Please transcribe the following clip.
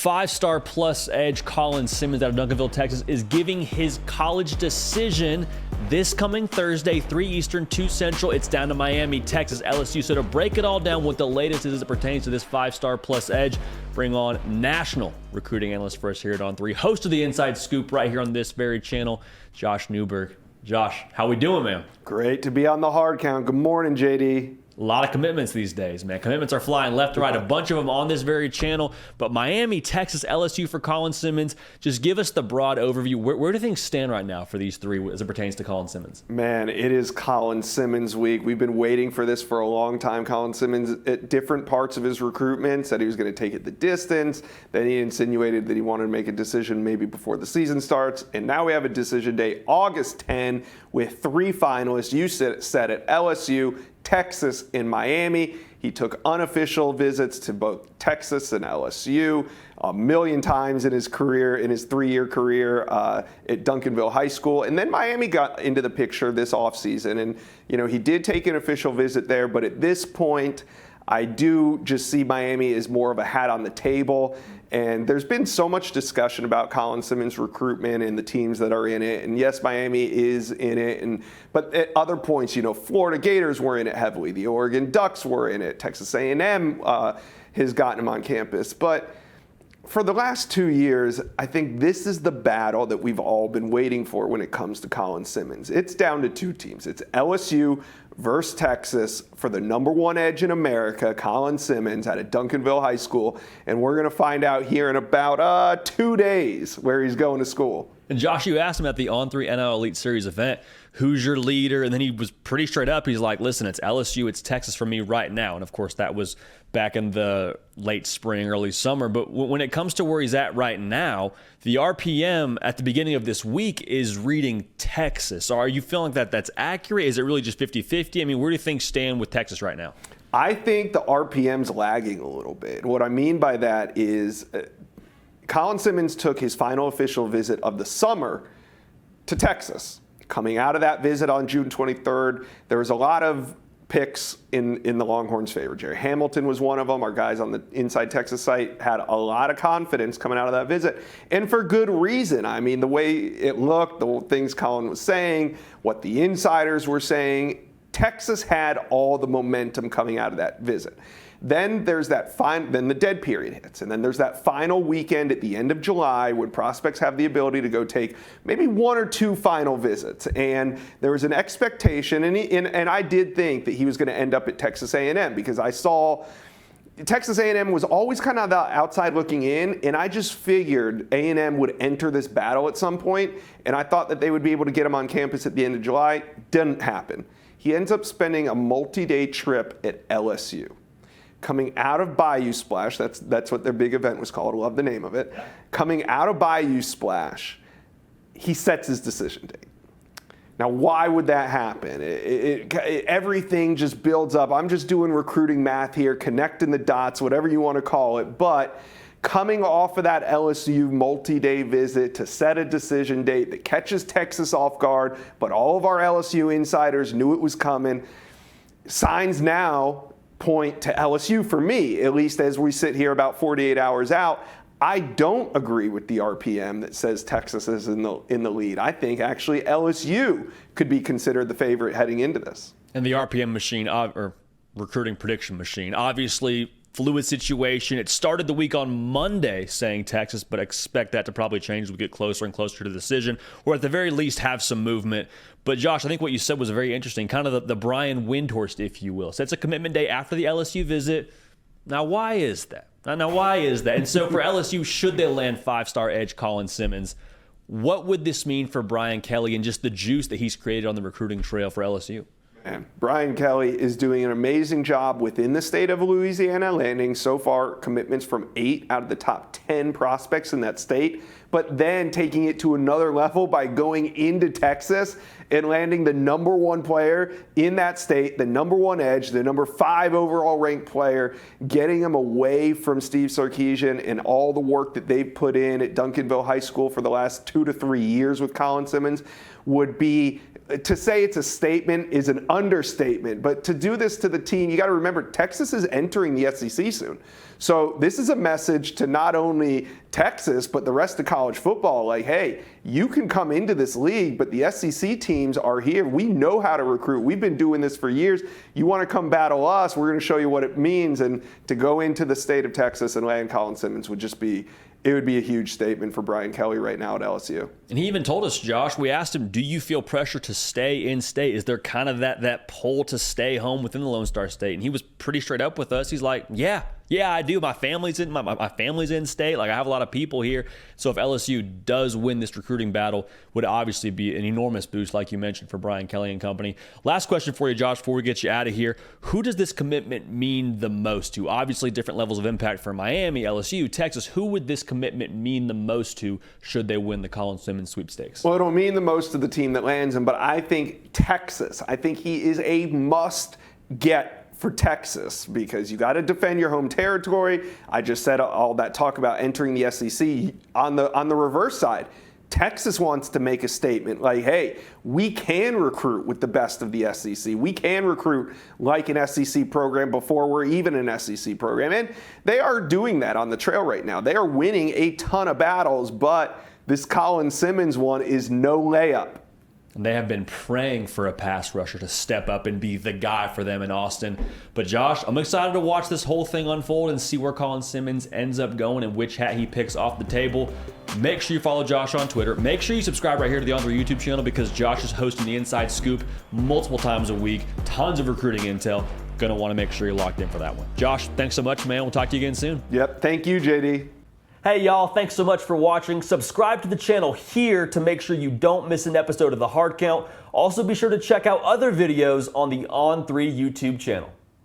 Five-star plus edge Colin Simmons out of Duncanville, Texas, is giving his college decision this coming Thursday, 3 Eastern, 2 Central. It's down to Miami, Texas, LSU. So to break it all down, what the latest is as it pertains to this five-star plus edge, bring on national recruiting analyst for us here at On3, host of the Inside Scoop right here on this very channel, Josh Newberg. Josh, how we doing, man? Great to be on the hard count. Good morning, JD. A lot of commitments these days, man. Commitments are flying left to right, a bunch of them on this very channel. But Miami, Texas, LSU for Colin Simmons. Just give us the broad overview. Where do things stand right now for these three as it pertains to Colin Simmons? Man, it is Colin Simmons week. We've been waiting for this for a long time. Colin Simmons, at different parts of his recruitment, said he was going to take it the distance. Then he insinuated that he wanted to make a decision maybe before the season starts. And now we have a decision day, August 10, with 3 finalists. You said it, LSU, Texas, and Miami. He took unofficial visits to both Texas and LSU a million times in his career, in his 3-year career at Duncanville High School. And then Miami got into the picture this offseason. And, you know, he did take an official visit there. But at this point, I do just see Miami as more of a hat on the table. And there's been so much discussion about Colin Simmons' recruitment and the teams that are in it. And yes, Miami is in it. But at other points, you know, Florida Gators were in it heavily. The Oregon Ducks were in it. Texas A&M has gotten him on campus. But for the last 2 years, I think this is the battle that we've all been waiting for when it comes to Colin Simmons. It's down to 2 teams. It's LSU versus Texas for the #1 edge in America, Colin Simmons out of Duncanville High School. And we're going to find out here in about 2 days where he's going to school. And Josh, you asked him at the On3 NL Elite Series event, who's your leader? And then he was pretty straight up. He's like, listen, it's LSU, it's Texas for me right now. And of course, that was back in the late spring, early summer. But when it comes to where he's at right now, the RPM at the beginning of this week is reading Texas. So are you feeling that that's accurate? Is it really just 50-50? I mean, where do things stand with Texas right now? I think the RPM's lagging a little bit. What I mean by that is Colin Simmons took his final official visit of the summer to Texas. Coming out of that visit on June 23rd, there was a lot of picks in the Longhorns' favor. Jerry Hamilton was one of them. Our guys on the Inside Texas site had a lot of confidence coming out of that visit, and for good reason. I mean, the way it looked, the things Colin was saying, what the insiders were saying, Texas had all the momentum coming out of that visit. Then there's that then the dead period hits, and then there's that final weekend at the end of July when prospects have the ability to go take maybe 1 or 2 final visits. And there was an expectation, and I did think that he was going to end up at Texas A&M because I saw Texas A&M was always kind of the outside looking in, and I just figured A&M would enter this battle at some point, and I thought that they would be able to get him on campus at the end of July. Didn't happen. He ends up spending a multi-day trip at LSU. Coming out of Bayou Splash, that's what their big event was called. I love the name of it. Coming out of Bayou Splash, he sets his decision date. Now, why would that happen? Everything just builds up. I'm just doing recruiting math here, connecting the dots, whatever you want to call it. But coming off of that LSU multi-day visit to set a decision date that catches Texas off guard, but all of our LSU insiders knew it was coming, signs now point to LSU for me, at least as we sit here about 48 hours out. I don't agree with the RPM that says Texas is in the lead. I think actually LSU could be considered the favorite heading into this. And the RPM machine, or recruiting prediction machine, obviously fluid situation. It started the week on Monday saying Texas, but expect that to probably change as we get closer and closer to the decision, or at the very least have some movement. But Josh, I think what you said was very interesting, kind of the Brian Windhorst, if you will. So it's a commitment day after the LSU visit. Now, why is that? Now, why is that? And so for LSU, should they land 5-star edge Colin Simmons, what would this mean for Brian Kelly and just the juice that he's created on the recruiting trail for LSU? And Brian Kelly is doing an amazing job within the state of Louisiana, landing so far commitments from 8 out of the top 10 prospects in that state, but then taking it to another level by going into Texas and landing the #1 player in that state, the #1 edge, the #5 overall ranked player, getting him away from Steve Sarkisian and all the work that they've put in at Duncanville High School for the last 2 to 3 years with Colin Simmons would be to say it's a statement is an understatement, but to do this to the team, you got to remember Texas is entering the SEC soon. So this is a message to not only Texas, but the rest of college football. Like, hey, you can come into this league, but the SEC teams are here. We know how to recruit. We've been doing this for years. You want to come battle us, we're going to show you what it means. And to go into the state of Texas and land Colin Simmons would just be, it would be a huge statement for Brian Kelly right now at LSU. And he even told us, Josh, we asked him, do you feel pressure to stay in state? Is there kind of that pull to stay home within the Lone Star State? And he was pretty straight up with us. He's like, yeah, I do. My family's in state. Like, I have a lot of people here. So if LSU does win this recruiting battle, would obviously be an enormous boost, like you mentioned, for Brian Kelly and company. Last question for you, Josh, before we get you out of here. Who does this commitment mean the most to? Obviously, different levels of impact for Miami, LSU, Texas. Who would this commitment mean the most to should they win the Colin Simmons sweepstakes? Well, it'll mean the most to the team that lands him, but I think Texas. I think he is a must-get for Texas, because you got to defend your home territory. I just said all that talk about entering the SEC. On the reverse side, Texas wants to make a statement like, hey, we can recruit with the best of the SEC. We can recruit like an SEC program before we're even an SEC program. And they are doing that on the trail right now. They are winning a ton of battles, but this Colin Simmons one is no layup. And they have been praying for a pass rusher to step up and be the guy for them in Austin. But Josh, I'm excited to watch this whole thing unfold and see where Colin Simmons ends up going and which hat he picks off the table. Make sure you follow Josh on Twitter. Make sure you subscribe right here to the On The YouTube channel, because Josh is hosting the Inside Scoop multiple times a week. Tons of recruiting intel. Going to want to make sure you're locked in for that one. Josh, thanks so much, man. We'll talk to you again soon. Yep. Thank you, JD. Hey y'all, thanks so much for watching. Subscribe to the channel here to make sure you don't miss an episode of The Hard Count. Also be sure to check out other videos on the On3 YouTube channel.